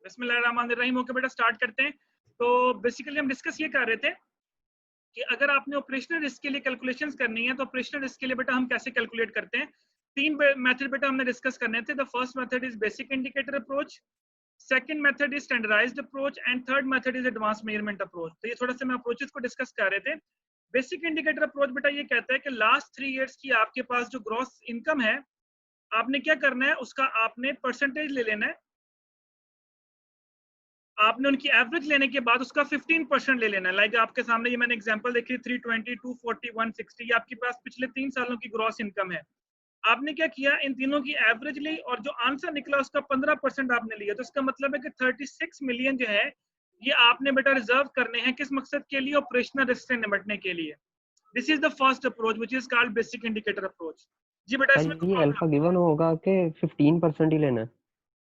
बिस्मिल्लाहिर्रहमानिर्रहीम। ओके बेटा, स्टार्ट करते हैं। तो बेसिकली हम डिस्कस ये कर रहे थे कि अगर आपने ऑपरेशनल रिस्क के लिए कैलकुलेशंस करनी है तो ऑपरेशनल रिस्क के लिए बेटा हम कैसे कैलकुलेट करते हैं। तीन मेथड बेटा हमने डिस्कस करने थे। The first method is basic indicator approach, second method is standardised approach and third method is advance measurement approach. तो ये थोड़ा सा मैं अप्रोचेस को डिस्कस कर रहे थे। बेसिक इंडिकेटर अप्रोच बेटा ये कहता है कि लास्ट 3 इयर्स की आपके पास जो ग्रॉस इनकम है, आपने क्या करना है, उसका आपने परसेंटेज ले लेना है। आपने उनकी एवरेज लेने के बाद उसका 15% ले लेना है। लाइक आपके सामने ये मैंने एग्जांपल देखी, 320, 240, 160, ये आपके पास पिछले 3 सालों की ग्रॉस इनकम है। आपने क्या किया, इन तीनों की एवरेज ली और जो आंसर निकला उसका 15% आपने लिया। तो इसका मतलब है कि 36 मिलियन जो है ये आपने बेटा रिजर्व करने हैं। किस मकसद के लिए? ऑपरेशनल रिस्क से निपटने के लिए। This is the first approach which is called basic indicator approach. जी बेटा, सर इसमें कोई ये प्रॉब्लम? अल्फा गिवन होगा कि 15% ही लेना है?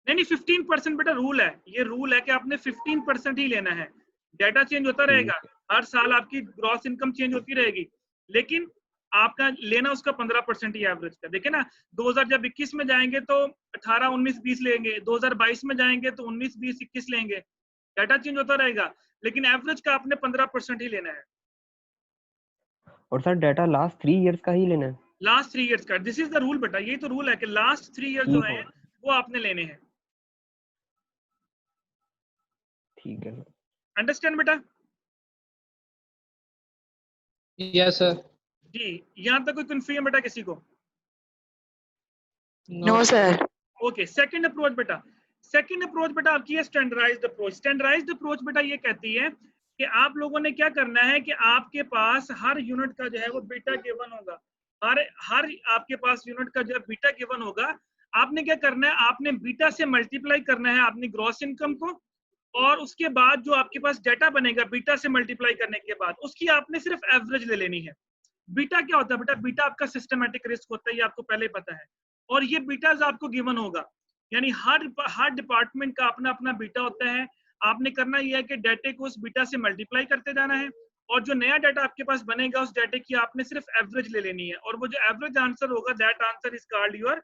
नहीं, 15% बेटा रूल है। ये रूल है कि आपने 15% ही लेना है। डाटा चेंज होता रहेगा, ठीक है। हर साल आपकी ग्रॉस इनकम चेंज होती रहेगी, लेकिन आपका लेना उसका 15% ही एवरेज का। देखिए ना, 2021 में जाएंगे तो 18, 19, 20 लेंगे, 2022 में जाएंगे तो 19, 20, 21 लेंगे। डाटा चेंज होता रहेगा, लेकिन एवरेज का आपने 15% ही लेना है। और सर डाटा लास्ट 3 इयर्स का ही लेना है? लास्ट 3 इयर्स का, दिस इज द रूल बेटा। यही तो रूल है कि लास्ट 3 इयर्स जो ठीक है है, वो आपने लेने हैं। ठीक है। अंडरस्टैंड बेटा? Yes sir. जी, यहाँ तक कोई कंफ्यूजन बेटा किसी को? No sir. Okay, second approach बेटा। सेकंड अप्रोच बेटा आपकी है स्टैंडर्डाइज्ड अप्रोच। स्टैंडर्डाइज्ड अप्रोच बेटा ये कहती है कि आप लोगों ने क्या करना है कि आपके पास हर यूनिट का जो है वो बीटा गिवन होगा। हर हर आपके पास यूनिट का जो है बीटा गिवन होगा। आपने क्या करना है, आपने बीटा से मल्टीप्लाई करना है अपनी ग्रॉस इनकम को, और उसके बाद जो आपके पास डाटा बनेगा बीटा से मल्टीप्लाई करने के बाद उसकी आपने सिर्फ एवरेज ले लेनी है। बीटा क्या होता है बेटा? बीटा आपका सिस्टमैटिक रिस्क होता है, ये आपको पहले ही पता है, और ये बीटाज आपको गिवन होगा। यानी हर डिपार्टमेंट का अपना अपना बीटा होता है। आपने करना यह है कि डाटे को उस बीटा से मल्टीप्लाई करते जाना है, और जो नया डाटा आपके पास बनेगा उस डाटे की आपने सिर्फ एवरेज ले लेनी है, और वो जो एवरेज आंसर होगा that answer is called your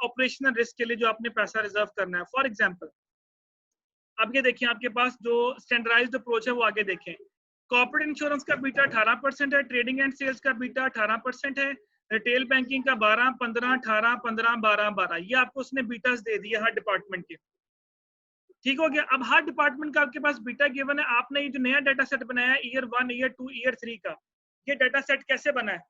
operational risk के लिए जो आपने पैसा रिजर्व करना है। फॉर एग्जाम्पल, अब ये देखिए आपके पास जो स्टैंडर्डाइज्ड अप्रोच है वो आगे देखें। कॉर्पोरेट इंश्योरेंस का बीटा 18% है, ट्रेडिंग एंड सेल्स का बीटा 18% है, रिटेल बैंकिंग का 12, 15, 18, 15, 12, 12, ये आपको उसने बीटास दे दिए हर डिपार्टमेंट के। ठीक हो गया। अब हर डिपार्टमेंट का आपके पास बीटा गिवन है। आपने ये जो नया डाटा सेट बनाया है ईयर 1, ईयर 2, ईयर 3 का, ये डाटा सेट कैसे बना है?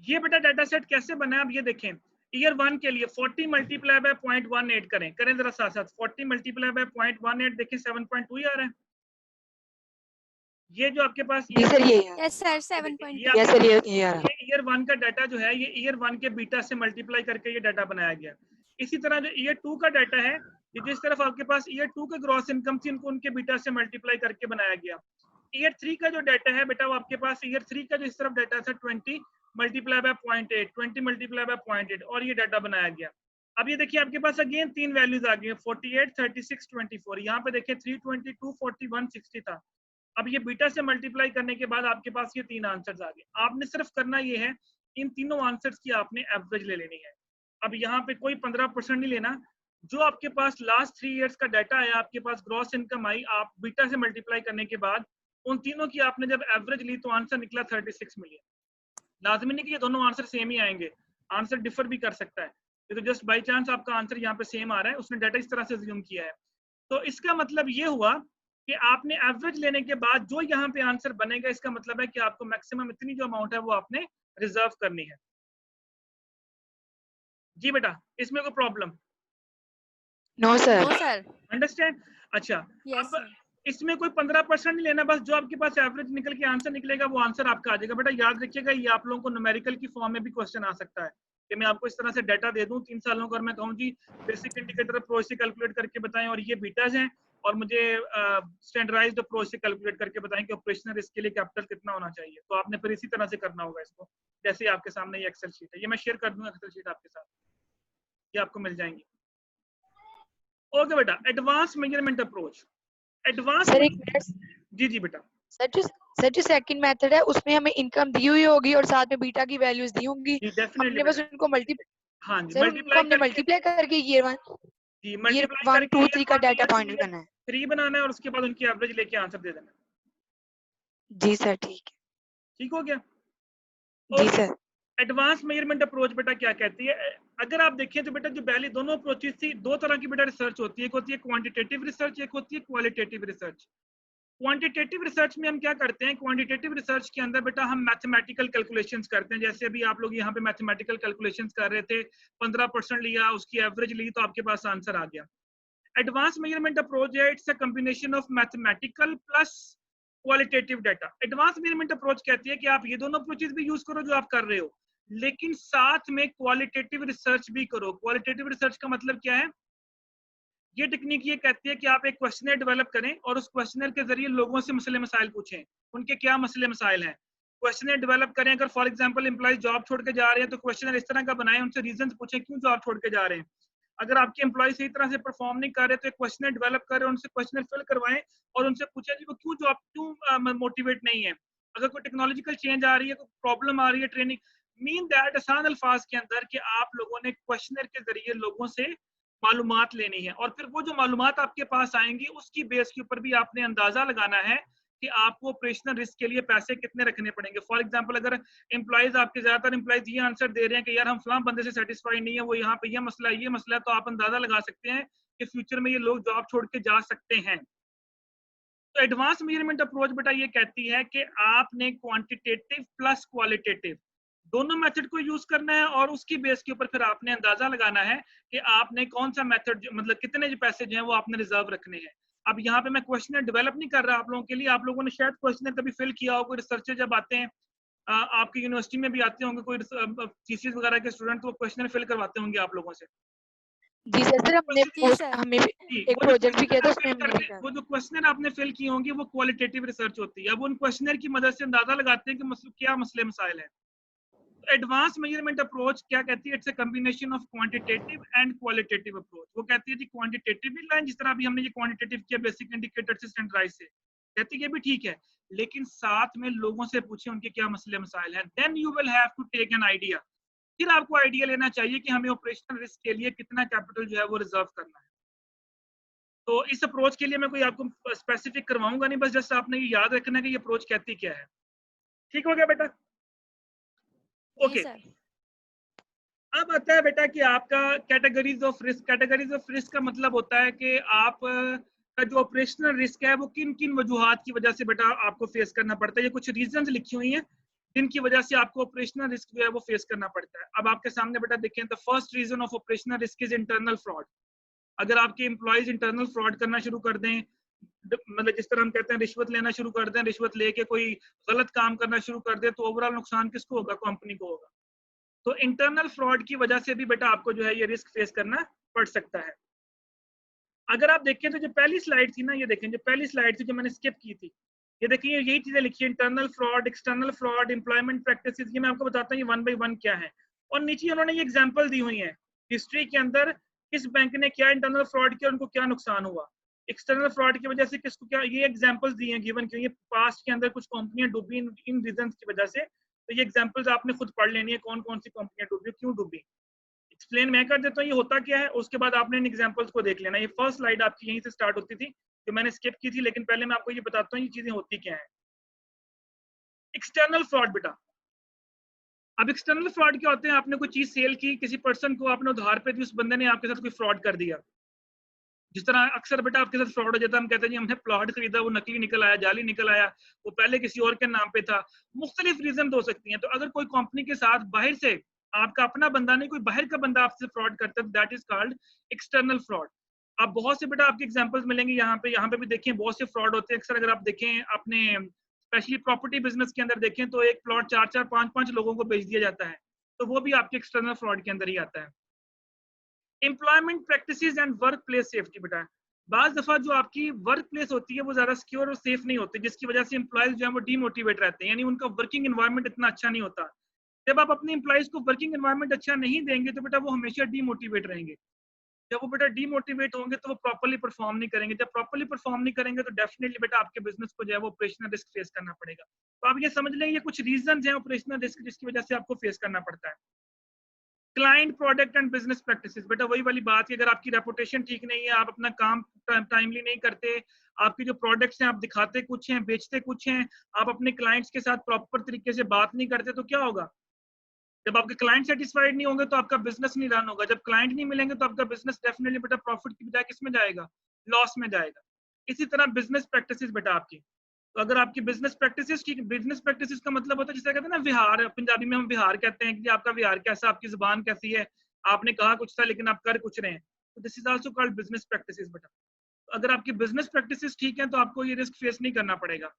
ये बेटा डाटा सेट कैसे बना है? अब ये देखें, ईयर 1 के लिए 40 मल्टीप्लाई बाय 0.18 करें जरा साथ साथ। 40 मल्टीप्लाई बाय 0.18 देखिए 7.2 ही आ रहा है। ये जो आपके पास जी सर, ये यस सर 7.2। ये यस सर, ये ईयर 1 का डाटा जो है ये ईयर 1 के बीटा से मल्टीप्लाई करके ये डाटा बनाया गया। इसी तरह जो ईयर 2 का डाटा है, ये जिस तरफ आपके पास ईयर 2 के ग्रॉस इनकम थी उनको उनके बीटा से मल्टीप्लाई करके बनाया गया। ईयर 3 का जो डाटा है बेटा वो आपके पास ईयर 3 का जो इस तरफ डाटा था 20 मल्टीप्लाई बाय 0.8, 20 मल्टीप्लाई बाय 0.8, और ये डाटा बनाया गया। अब ये देखिए आपके पास अगेन 3 वैल्यूज आ गई है, 48, 36, 24। यहाँ पे देखिए 320, 240, 160 था। अब ये बीटा से मल्टीप्लाई करने के बाद आपके पास ये 3 आंसर्स आ गए। आपने सिर्फ करना ये है, इन तीनों आंसर्स की आपने एवरेज ले लेनी है। अब यहाँ पे कोई 15% नहीं लेना। जो आपके पास लास्ट 3 इयर्स का डाटा है, आपके पास ग्रॉस इनकम आई, आप बीटा से मल्टीप्लाई करने के बाद उन तीनों की आपने जब एवरेज ली तो आंसर निकला 36 मिलियन। लाजमी नहीं कि ये दोनों आंसर सेम ही आएंगे, आंसर डिफर भी कर सकता है। ये तो जस्ट बाई चांस आपका आंसर यहाँ पे सेम आ रहा है, उसने डाटा इस तरह से अज्यूम किया है। तो इसका मतलब ये हुआ कि आपने एवरेज लेने के बाद जो यहाँ पे आंसर बनेगा, इसका मतलब है कि आपको मैक्सिमम इतनी जो अमाउंट है वो आपने रिजर्व करनी है। जी बेटा, इसमें कोई problem? No sir. No sir. Understand? अच्छा, यस अब सर। इसमें कोई 15% नहीं लेना, बस जो आपके पास एवरेज निकल के आंसर निकलेगा वो आंसर आपका आ जाएगा। बेटा याद रखिएगा, ये आप लोगों को न्यूमेरिकल की फॉर्म में भी क्वेश्चन आ सकता है कि मैं आपको इस तरह से डाटा दे दूं 3 सालों का, और मैं कहूँ जी बेसिक इंडिकेटर अप्रोच से कैलकुलेट करके बताएं और ये बीटाज हैं, और मुझे स्टैंडर्डाइज्ड अप्रोच से कैलकुलेट करके बताएं कि ऑपरेशनल रिस्क के लिए कैपिटल कितना होना चाहिए। तो आपने फिर इसी तरह से करना होगा इसको, जैसे आपके सामने ये एक्सेल शीट है, ये मैं शेयर कर दूंगा एक्सेल शीट आपके साथ, ये आपको मिल जाएंगी। ओके बेटा, advance measurement approach. Advance sir एक मिनट जी जी बेटा सर जो सेकंड मेथड है उसमें हमें इनकम दी हुई होगी और साथ में बीटा की वैल्यूज दी होंगी, जी डेफिनेटली हमने बस बेटा। उनको हाँ जी सर उनको मल्टीप्लाई हमने करके, मल्टीप्लाई करके ईयर जी 1 मल्टीप्लाई 2 करके 3 का डाटा फाइंड करना है। 3 बनाना है और उसके बाद उनकी एवरेज लेके आंसर दे देना। जी सर ठीक ठीक हो गया? है। जी okay. Sir advance measurement approach बेटा क्या कहती है? अगर आप देखें तो बेटा जो पहले दोनों अप्रोचेस थी, दो तरह की बेटा रिसर्च होती है, एक होती है क्वांटिटेटिव रिसर्च, एक होती है क्वालिटेटिव रिसर्च। क्वांटिटेटिव रिसर्च में हम क्या करते हैं? क्वांटिटेटिव रिसर्च के अंदर बेटा हम मैथमेटिकल कैलकुलेशंस करते हैं। जैसे अभी आप लोग यहाँ पे मैथमेटिकल कैलकुलेशंस कर रहे थे, 15% लिया, उसकी एवरेज ली तो आपके पास आंसर आ गया। एडवांस मेजरमेंट अप्रोच है, it's a combination of mathematical plus qualitative data. Advance measurement approach कहती है कि आप ये दोनों अप्रोचेस भी यूज करो जो आप कर रहे हो, लेकिन साथ में क्वालिटेटिव रिसर्च भी करो। क्वालिटेटिव रिसर्च का मतलब क्या है? ये टेक्निक ये कहती है कि आप एक क्वेश्चनर डेवलप करें और उस क्वेश्चनर के जरिए लोगों से मसले मसाइल पूछें, उनके क्या मसले मसाइल हैं। क्वेश्चनर डेवलप करें, अगर फॉर एग्जांपल एम्प्लॉइज जॉब छोड़ के जा रहे हैं तो क्वेश्चनर इस तरह का बनाएं, उनसे रीजंस पूछें क्यों जॉब छोड़ के जा रहे हैं। अगर आपके एम्प्लॉय सही तरह से परफॉर्म नहीं कर रहे तो एक क्वेश्चनर डेवलप करें, उनसे क्वेश्चनर फिल करवाएं और उनसे पूछें कि वो क्यों जॉब क्यों मोटिवेट नहीं है। अगर कोई टेक्नोलॉजिकल चेंज आ रही है, कोई प्रॉब्लम आ रही है ट्रेनिंग, मीन दैट आसान अल्फाज के अंदर कि आप लोगों ने क्वेश्चनर के जरिए लोगों से मालूमात लेनी है और फिर वो जो मालूमात आपके पास आएंगी उसकी बेस के ऊपर भी आपने अंदाजा लगाना है कि आपको ऑपरेशनल रिस्क के लिए पैसे कितने रखने पड़ेंगे। फॉर एग्जांपल अगर एम्प्लॉइज आपके ज्यादातर एम्प्लॉइज ये आंसर दे रहे हैं कि यार हम फलां बंदे से सेटिस्फाइड नहीं है, वो यहाँ पे ये मसला है, तो आप अंदाजा लगा सकते हैं कि फ्यूचर में ये लोग जॉब छोड़ के जा सकते हैं। तो एडवांस मेजरमेंट अप्रोच बेटा ये कहती है कि आपने क्वांटिटेटिव प्लस क्वालिटेटिव दोनों मेथड को यूज करना है और उसकी बेस के ऊपर फिर आपने अंदाजा लगाना है कि आपने कौन सा मेथड मतलब कितने जो पैसे जो हैं वो आपने रिजर्व रखने हैं। अब यहाँ पे मैं क्वेश्चनर डेवलप नहीं कर रहा आप लोगों के लिए, आप लोगों ने शायद क्वेश्चनर कभी फिल किया हो, कोई रिसर्चर जब आते हैं आपकी यूनिवर्सिटी में भी आते होंगे कोई थीसिस वगैरह के स्टूडेंट, तो क्वेश्चनर फिल करवाते होंगे आप लोगों से। जी सर हमने जी सर। हमें एक वो जो प्रोजेक्ट भी किया था उसमें क्वेश्चन हमने करते करा। वो जो क्वेश्चन आपने फिल किए होंगे वो क्वालिटेटिव रिसर्च होती है। अब उन क्वेश्चनर की मदद से अंदाजा लगाते हैं कि क्या मसले मसाइल है। एडवांस मेजरमेंट अप्रोच क्या कहती है? It's a combination of quantitative and qualitative approach. वो कहती है कि क्वांटिटेटिव भी लाइन जिस तरह अभी हमने ये क्वांटिटेटिव किया बेसिक इंडिकेटर से स्टैंडर्डाइज से, कहती है ये भी ठीक है, लेकिन साथ में लोगों से पूछे उनके क्या मसले मसाइल हैं। Then you will have to take an idea. फिर आपको आइडिया लेना चाहिए कि हमें ऑपरेशनल रिस्क के लिए कितना कैपिटल जो है वो रिजर्व करना है। तो इस अप्रोच के लिए मैं कोई आपको स्पेसिफिक करवाऊंगा नहीं, बस जस्ट आपने ये याद रखना है कि ये अप्रोच कहती क्या है। ठीक हो गया बेटा? जी ओके। सर। अब आता है बेटा कि आपका categories of risk. Categories of risk का मतलब होता है कि आप का जो ऑपरेशनल रिस्क है वो किन किन वजूहात की वजह से बेटा आपको फेस करना पड़ता है। ये कुछ रीजंस लिखी हुई हैं जिनकी वजह से आपको ऑपरेशनल रिस्क जो है वो फेस करना पड़ता है। अब आपके सामने बेटा देखें, the first reason of operational risk is internal fraud. अगर आपके एम्प्लॉयज इंटरनल फ्रॉड करना शुरू कर दें, मतलब जिस तरह हम कहते हैं रिश्वत लेना शुरू कर दें, रिश्वत लेके कोई गलत काम करना शुरू कर दे, तो ओवरऑल नुकसान किसको होगा? कंपनी को होगा। तो इंटरनल फ्रॉड की वजह से भी बेटा आपको जो है ये रिस्क फेस करना पड़ सकता है। अगर आप देखें तो जो पहली स्लाइड थी ना, ये देखें जो पहली स्लाइड थी जो मैंने स्किप की थी, ये देखिए यही चीजें लिखी है, internal fraud, external fraud, employment practices. ये मैं आपको बताता हूँ ये 1 by 1 क्या है। और नीचे उन्होंने ये एग्जांपल दी हुई है हिस्ट्री के अंदर, किस बैंक ने क्या इंटरनल फ्रॉड किया, उनको क्या नुकसान हुआ, एक्सटर्नल फ्रॉड की वजह से किसको क्या, ये एग्जांपल्स दिए हैं गिवन क्यों। ये पास्ट के अंदर कुछ कंपनियां डूबी इन रीजंस की वजह से, तो ये एग्जांपल्स आपने खुद पढ़ लेनी है कौन कौन सी कंपनियां डूबी, क्यों डूबी। एक्सप्लेन मैं कर देता हूँ ये होता क्या है, उसके बाद आपने इन एग्जांपल्स को देख लेना। ये फर्स्ट स्लाइड आपकी यहीं से स्टार्ट होती थी जो मैंने स्किप की थी, लेकिन पहले मैं आपको ये बताता हूँ ये चीजें होती क्या है। एक्सटर्नल फ्रॉड बेटा, अब एक्सटर्नल फ्रॉड क्या होते हैं? आपने कोई चीज सेल की किसी पर्सन को, आपने उधार पे दी, उस बंदे ने आपके साथ कोई फ्रॉड कर दिया। जिस तरह अक्सर बेटा आपके साथ फ्रॉड हो जाता है, हम कहते हैं जी हमने प्लॉट खरीदा, वो नकली निकल आया, जाली निकल आया, वो पहले किसी और के नाम पे था। मुख्तलिफ रीजन हो सकती हैं। तो अगर कोई कंपनी के साथ बाहर से, आपका अपना बंदा नहीं, कोई बाहर का बंदा आपसे फ्रॉड करता है, that is called external fraud. अब बहुत से बेटा आपके एग्जांपल्स मिलेंगे यहाँ पे भी देखिए बहुत से फ्रॉड होते हैं। अक्सर अगर आप देखें अपने स्पेशली प्रॉपर्टी बिजनेस के अंदर देखें तो एक प्लॉट 4-4 5-5 लोगों को बेच दिया जाता है, तो वो भी आपके एक्सटर्नल फ्रॉड के अंदर ही आता है। Employment practices and work place safety बेटा, बाज दफा जो आपकी वर्क प्लेस होती है वो ज्यादा सिक्योर और सेफ नहीं होती, जिसकी वजह से एम्प्लॉयज जो है वो डीमोटिवेट रहते हैं, यानी उनका वर्किंग एनवायरनमेंट इतना अच्छा नहीं होता। जब आप अपने एम्प्लॉयज को वर्किंग एनवायरनमेंट अच्छा नहीं देंगे तो बेटा वो हमेशा डीमोटिवेट रहेंगे। जब वो बेटा डीमोटिवेट होंगे तो वो प्रॉपर्ली परफॉर्म नहीं करेंगे, जब प्रॉपर्ली परफॉर्म नहीं करेंगे तो डेफिनेटली बेटा आपके बिजनेस को जो है वो ऑपरेशनल रिस्क फेस करना पड़ेगा। तो आप ये समझ लें ये कुछ रीजन हैं ऑपरेशनल रिस्क जिसकी वजह से आपको फेस करना पड़ता है। Client, product and business practices, बेटा वही वाली बात है, अगर आपकी रेपुटेशन ठीक नहीं है, आप अपना काम टाइमली नहीं करते, आपके जो प्रोडक्ट्स हैं आप दिखाते कुछ हैं बेचते कुछ हैं, आप अपने क्लाइंट्स के साथ प्रॉपर तरीके से बात नहीं करते, तो क्या होगा? जब आपके क्लाइंट सेटिस्फाइड नहीं होंगे तो आपका बिजनेस नहीं रन होगा, जब क्लाइंट नहीं मिलेंगे तो आपका बिजनेस डेफिनेटली बेटा प्रॉफिट की बजाय किस में जाएगा? लॉस में जाएगा। इसी तरह बिजनेस प्रैक्टिसेस बेटा आपकी, तो अगर आपकी बिजनेस प्रैक्टिसेस ठीक, बिजनेस प्रैक्टिसेस का मतलब होता है जिसे कहते हैं ना विहार, पंजाबी में हम विहार कहते हैं कि आपका विहार कैसा, आपकी जुबान कैसी है, आपने कहा कुछ था लेकिन आप कर कुछ रहे हैं, तो this is also called business practices बेटा। अगर आपकी बिजनेस प्रैक्टिसेस ठीक है तो आपको ये रिस्क फेस नहीं करना पड़ेगा।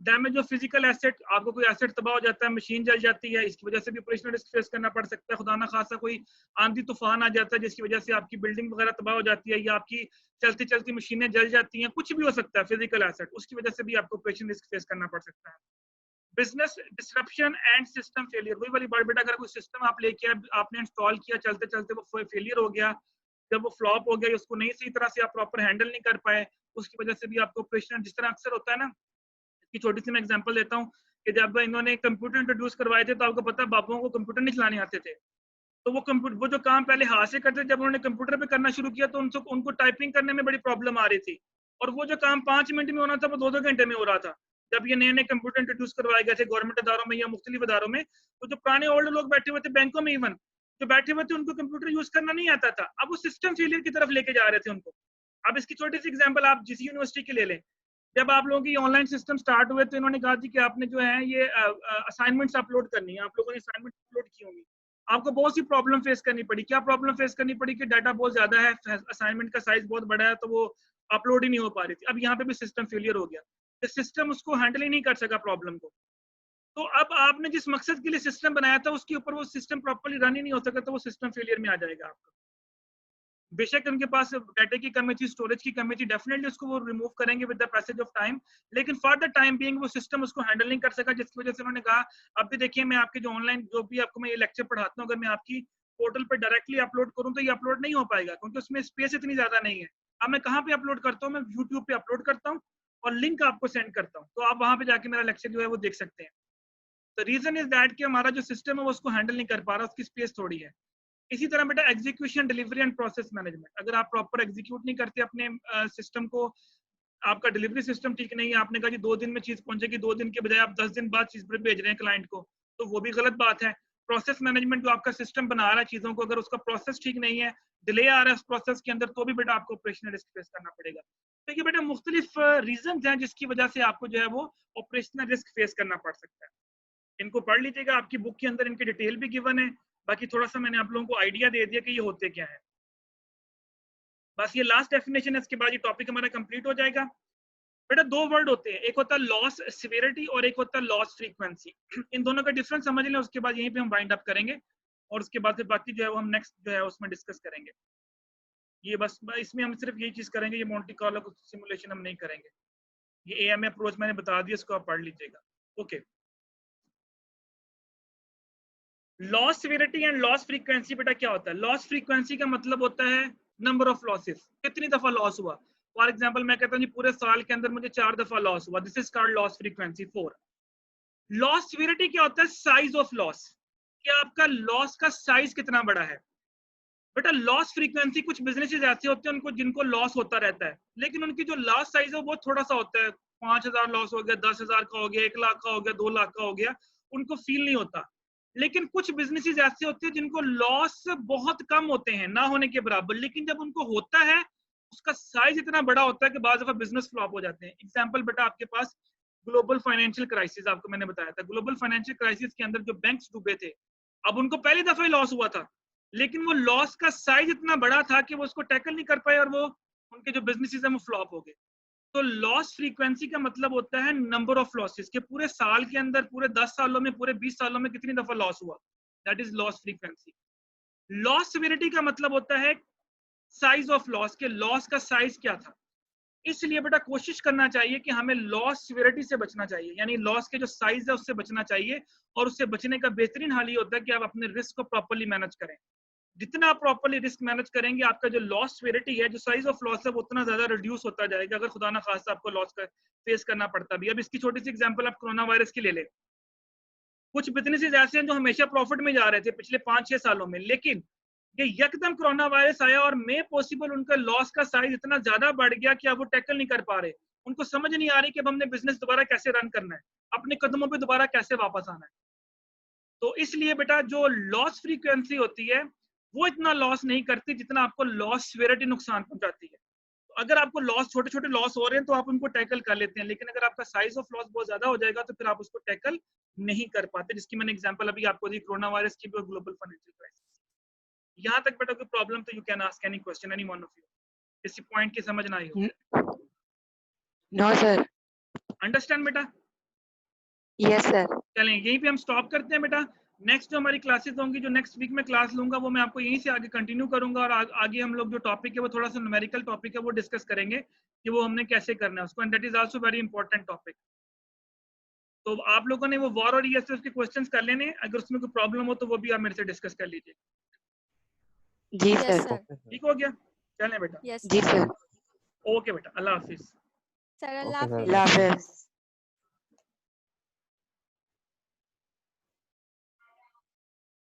डैमेज ऑफ फिजिकल एसेट, आपको कोई एसेट तबाह हो जाता है, मशीन जल जाती है, इसकी वजह से भी ऑपरेशनल रिस्क फेस करना पड़ सकता है। खुदा ना खासा कोई आंधी तूफान आ जाता है जिसकी वजह से आपकी बिल्डिंग वगैरह तबाह हो जाती है, या आपकी चलती चलती मशीनें जल जाती हैं, कुछ भी हो सकता है फिजिकल एसेट, उसकी वजह से भी आपको ऑपरेशन रिस्क फेस करना पड़ सकता है। Business disruption and system failure, वही वाली बात बेटा, अगर कोई सिस्टम आप लेके आपने इंस्टॉल किया, चलते चलते वो फेलियर हो गया, जब वो फ्लॉप हो गया, उसको नहीं सही तरह से आप प्रॉपर हैंडल नहीं कर पाए, उसकी वजह से भी आपको ऑपरेशन, जिस तरह अक्सर होता है ना, की छोटी सी मैं एग्जांपल देता हूँ कि जब इन्होंने कंप्यूटर इंट्रोड्यूस करवाए थे तो आपको पता है बाबुओं को कंप्यूटर नहीं चलाने आते थे, तो वो कंप्यूटर, वो जो काम पहले हाथ से करते थे, जब उन्होंने कंप्यूटर पे करना शुरू किया तो उनको टाइपिंग करने में बड़ी प्रॉब्लम आ रही थी, और वो जो काम 5 मिनट में होना था वो 2-2 घंटे में हो रहा था। जब ये नए नए कंप्यूटर इंट्रोड्यूस करवाए गए थे गवर्नमेंट अदारों में या मुख्तलिफ अदारों में, तो जो पुराने ओल्ड लोग बैठे हुए थे बैंकों में, इवन जो बैठे हुए थे उनको कंप्यूटर यूज करना नहीं आता था, अब वो सिस्टम फेलियर की तरफ लेके जा रहे थे उनको। अब इसकी छोटी सी एग्जांपल आप जिस यूनिवर्सिटी की ले लें, जब आप लोगों की ऑनलाइन सिस्टम स्टार्ट हुए तो इन्होंने कहा जी कि आपने जो है ये असाइनमेंट्स अपलोड करनी है, आप लोगों ने असाइनमेंट अपलोड की होंगी, आपको बहुत सी प्रॉब्लम फेस करनी पड़ी। क्या प्रॉब्लम फेस करनी पड़ी? कि डाटा बहुत ज्यादा है, असाइनमेंट का साइज बहुत बड़ा है, तो वो अपलोड ही नहीं हो पा रही थी। अब यहाँ पे भी सिस्टम फेलियर हो गया, तो सिस्टम उसको हैंडल ही नहीं कर सका प्रॉब्लम को, तो अब आपने जिस मकसद के लिए सिस्टम बनाया था उसके ऊपर वो सिस्टम प्रॉपर्ली रन ही नहीं हो सका, तो वो सिस्टम फेलियर में आ जाएगा आपका। बेशक उनके पास डाटा की कमी थी, स्टोरेज की कमी थी, डेफिनेटली उसको वो रिमूव करेंगे with the passage of time, लेकिन फॉर द टाइम बीइंग वो सिस्टम उसको हैंडल नहीं कर सका, जिसकी वजह से उन्होंने कहा अब भी देखिए मैं आपके जो ऑनलाइन जो भी आपको मैं ये लेक्चर पढ़ाता हूँ, अगर मैं आपकी पोर्टल पर डायरेक्टली अपलोड करूँ तो ये अपलोड नहीं हो पाएगा, क्योंकि उसमें स्पेस इतनी ज्यादा नहीं है। अब मैं कहाँ पे अपलोड करता हूँ? मैं यूट्यूब पे अपलोड करता हूँ और लिंक आपको सेंड करता हूँ, तो आप वहां पे जाके मेरा लेक्चर जो है वो देख सकते हैं। तो रीजन इज दैट कि हमारा जो सिस्टम है वो उसको हैंडल नहीं कर पा रहा, उसकी स्पेस थोड़ी है। इसी तरह बेटा execution, delivery and process management, अगर आप प्रॉपर एग्जीक्यूट नहीं करते अपने सिस्टम को, आपका डिलीवरी सिस्टम ठीक नहीं है, आपने कहा जी 2 दिन में चीज पहुंचेगी, 2 दिन के बजाय आप 10 दिन बाद चीज भेज रहे हैं क्लाइंट को, तो वो भी गलत बात है। प्रोसेस मैनेजमेंट, जो आपका सिस्टम बना रहा है चीजों को, अगर उसका प्रोसेस ठीक नहीं है, डिले आ रहा है उस प्रोसेस के अंदर, तो भी बेटा आपको ऑपरेशनल रिस्क फेस करना पड़ेगा। तो ये बेटा मुख्तलिफ रीजन हैं जिसकी वजह से आपको जो है वो ऑपरेशनल रिस्क फेस करना पड़ सकता है। इनको पढ़ लीजिएगा, आपकी बुक के अंदर इनकी डिटेल भी गिवन है, बाकी थोड़ा सा मैंने आप लोगों को आइडिया दे दिया कि ये होते क्या है। बस ये लास्ट डेफिनेशन है, इसके बाद ये टॉपिक हमारा कंप्लीट हो जाएगा। बेटा 2 वर्ड होते हैं, एक होता है लॉस सिवियरिटी और एक होता है लॉस फ्रीक्वेंसी। इन दोनों का डिफरेंस समझ लें, उसके बाद यहीं पे हम वाइंड अप करेंगे और उसके बाद फिर बाकी जो है वो हम नेक्स्ट जो है उसमें डिस्कस करेंगे। ये बस इसमें हम सिर्फ यही चीज करेंगे, ये मोंटी कार्लो सिमुलेशन हम नहीं करेंगे। ये AMA अप्रोच मैंने बता दिया, इसको आप पढ़ लीजिएगा। Okay, loss severity and loss frequency बेटा क्या होता है? लॉस फ्रीक्वेंसी का मतलब होता है नंबर ऑफ लॉसेस, कितनी दफा लॉस हुआ। फॉर एग्जांपल मैं कहता हूँ जी पूरे साल के अंदर मुझे 4 दफा लॉस हुआ, this is called loss frequency 4। Loss severity क्या होता है? साइज ऑफ लॉस, कि आपका लॉस का साइज कितना बड़ा है। बेटा लॉस फ्रीक्वेंसी, कुछ बिजनेसेस ऐसे होते हैं उनको जिनको लॉस होता रहता है, लेकिन उनकी जो लॉस साइज है वो बहुत थोड़ा सा होता है, 5,000 लॉस हो गया, 10,000 का हो गया, 1 लाख का हो गया, 2 लाख का हो गया, उनको फील नहीं होता। लेकिन कुछ बिजनेसेस ऐसे होते हैं जिनको लॉस बहुत कम होते हैं, ना होने के बराबर, लेकिन जब उनको होता है उसका साइज इतना बड़ा होता है कि बाज़ दफा बिजनेस फ्लॉप हो जाते हैं। एग्जांपल बेटा आपके पास ग्लोबल फाइनेंशियल क्राइसिस, आपको मैंने बताया था, ग्लोबल फाइनेंशियल क्राइसिस के अंदर जो बैंक्स डूबे थे, अब उनको पहली दफा ही लॉस हुआ था, लेकिन वो लॉस का साइज इतना बड़ा था कि वो उसको टैकल नहीं कर पाए और वो उनके जो बिजनेसेस हैं वो फ्लॉप हो गए। तो लॉस फ्रीक्वेंसी का मतलब होता है नंबर ऑफ लॉसेस, के पूरे साल के अंदर, पूरे 10 सालों में, पूरे 20 सालों में कितनी दफा लॉस हुआ, that is loss frequency. Loss severity का मतलब होता है साइज ऑफ लॉस, के लॉस का साइज क्या था। इसलिए बेटा कोशिश करना चाहिए कि हमें लॉस सिवियरिटी से बचना चाहिए, यानी लॉस के जो साइज है उससे बचना चाहिए, और उससे बचने का बेहतरीन हाल ये होता है कि आप अपने रिस्क को प्रॉपर्ली मैनेज करें। जितना आप प्रॉपर्ली रिस्क मैनेज करेंगे, आपका जो लॉस सिवियरिटी है, जो साइज ऑफ लॉस है, वो उतना ज्यादा रिड्यूस होता जाएगा, अगर खुदा ना खास्ता आपको लॉस का फेस करना पड़ता भी। अब इसकी छोटी सी एग्जांपल आप कोरोना वायरस की ले लें। कुछ बिजनेसेस ऐसे हैं जो हमेशा प्रॉफिट में जा रहे थे पिछले 5-6 सालों में, लेकिन ये यकदम कोरोना वायरस आया और मे पॉसिबल उनका लॉस का साइज इतना ज्यादा बढ़ गया कि अब वो टैकल नहीं कर पा रहे। उनको समझ नहीं आ रही कि अब हमने बिजनेस दोबारा कैसे रन करना है, अपने कदमों पे दोबारा कैसे वापस आना है। तो इसलिए बेटा जो लॉस फ्रीक्वेंसी होती है वो इतना लॉस नहीं करती जितना आपको लॉस सिवियरिटी नुकसान पहुंचाती है। तो अगर आपको लॉस, छोटे छोटे लॉस हो रहे हैं तो आप उनको टैकल कर लेते हैं, लेकिन अगर आपका साइज ऑफ लॉस बहुत ज्यादा हो जाएगा तो फिर आप उसको टैकल नहीं कर पाते, जिसकी मैंने एग्जांपल अभी आपको दी, कोरोना वायरस की भी और ग्लोबल फाइनेंशियल क्राइसिस। यहाँ तक बेटा कोई प्रॉब्लम तो you can ask any question, any one of you, इसी पॉइंट की समझ ना आई हो। No sir. अंडरस्टैंड बेटा? Yes sir. चलें यहीं पे हम स्टॉप करते हैं बेटा। नेक्स्ट जो हमारी क्लासेस होंगी, जो नेक्स्ट वीक में क्लास लूंगा, वो मैं आपको यहीं से आगे कंटिन्यू करूंगा, और आगे हम लोग जो टॉपिक है वो थोड़ा सा न्यूमेरिकल टॉपिक है, वो डिस्कस करेंगे कि वो हमने कैसे करना है उसको, and that is also very important topic. तो आप लोगों ने वो वॉर और ईएसएस के क्वेश्चंस कर लेने, अगर उसमें कोई प्रॉब्लम हो तो वो भी आप मेरे से डिस्कस कर लीजिए। जी यस सर। सर। ठीक हो गया? चलें बेटा, यस जी सर। ओके बेटा, अल्लाह हाफिज। सर, अल्लाह Okay, sir. हाफिज। अल्लाह हाफिज।